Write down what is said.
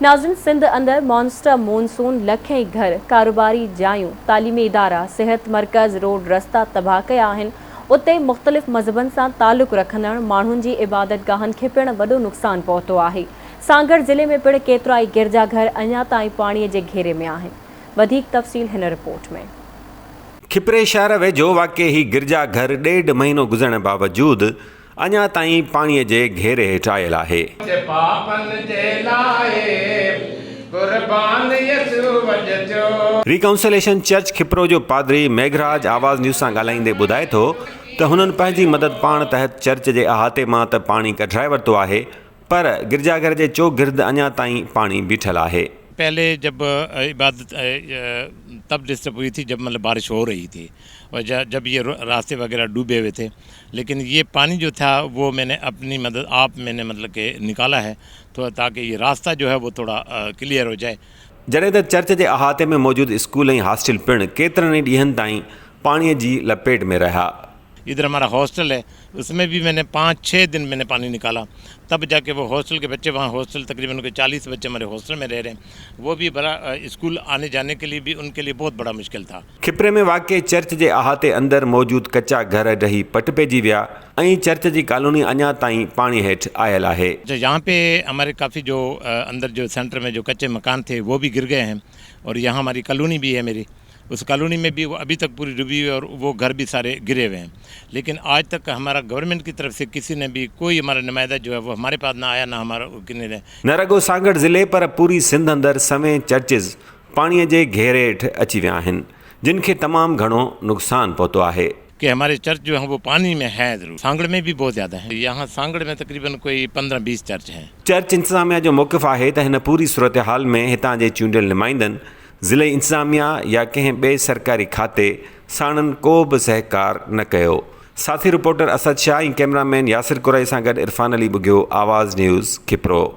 नाज़रीन, सिंध अंदर monster monsoon लखें घर, कारोबारी जायूं, तालीमी इदारा, सेहत मरकज़, रोड रस्ता तबाह कया आहिनि। उते मुख़्तलिफ़ मज़हबनि सां तालुक़ रखंदड़ माण्हुनि जी इबादतगाहनि खे पिणु वॾो नुक़सानु पहुतो आहे। सागर ज़िले में पिणु केतिरा ई गिरजाघर अञा ताईं पाणीअ जे घेरे में आहिनि। वधीक तफ़सील हिन रिपोर्ट में। खिपरे शहर वेझो वाक़े ही गिरजाघर 1.5 महीनो गुज़रण बावजूदि अञा ताईं पाणीअ जे घेरे हेठि आयल आहे। रिकाउंसिलेशन चर्च खिपरो जो पादरी मेघराज आवाज़ न्यूज़ सां ॻाल्हाईंदे ॿुधाए थो त हुननि पंहिंजी मदद पाण तहत चर्च जे अहाते मां त पाणी कढाए वरितो आहे, पर गिरजाघर जे चौगिर्द अञा ताईं पाणी बीठल आहे। पहले जब इबादत तब डिस्टर्ब हुई थी जब मतलब बारिश हो रही थी और जब ये रास्ते वगैरह डूबे हुए थे, लेकिन ये पानी जो था वो मैंने अपनी मदद मैंने मतलब कि निकाला है तो ताकि ये रास्ता जो है वो थोड़ा क्लियर हो जाए। जॾहिं त चर्च जे अहाते में मौजूदु स्कूल ऐं हॉस्टल पिणु केतिरनि ई ॾींहंनि ताईं पाणीअ जी लपेट में रहा। इधर हमारा हॉस्टल है, उसमें भी मैंने 5-6 दिन मैंने पानी निकाला, तब जाके वो हॉस्टल के बच्चे वहाँ हॉस्टल तकरीबन के 40 बच्चे हमारे हॉस्टल में रह रहे हैं, वो भी बड़ा स्कूल आने जाने के लिए भी उनके लिए बहुत बड़ा मुश्किल था। खिपरे में वाक़े चर्च जे अहाते अंदरि मौजूदु कच्चा घर ढही पट पइजी विया ऐं चर्च जी कॉलोनी अञा ताईं पाणी हेठि आयल आहे। यहाँ पे हमारे काफ़ी जो अंदर जो सेंटर में जो कच्चे मकान थे वो भी गिर गए हैं और यहाँ हमारी कॉलोनी भी है मेरी, उस कॉलोनी में भी वो अभी तक पूरी डूबी हुई और वो घर भी सारे गिरे हुए हैं। लेकिन आज तक हमारा गवर्नमेंट की तरफ से किसी ने भी कोई हमारा नुमाइंदा जो है वो हमारे पास ना आया, ना हमारा किन्ने ने। न रुगो सागर ज़िले पर पूरी सिंध अंदरि सवें चर्चिस पाणीअ जे घेरे हेठि अची विया आहिनि, जिन खे तमामु घणो नुक़सानु पहुतो आहे। कि हमारे चर्च जो है वो पानी में है ज़रूर, सांगड़ में भी बहुत ज़्यादा है। यहाँ सांगड़ में तकरीबन कोई 15-20 चर्च हैं। चर्च इंतज़ामिया जो मौक़िफ़ आहे त हिन पूरी सूरत हाल में हितां जे चूंडियल नुमाइंदनि ज़िले इंतज़ामिया या कंहिं ॿिए सरकारी खाते साणनि को बि सहकार न कयो। साथी रिपोर्टर असद शाह ऐं कैमरामैन यासिर कुरैशी सां गॾु इरफान अली बुगियो, आवाज़ न्यूज़ खिपरो।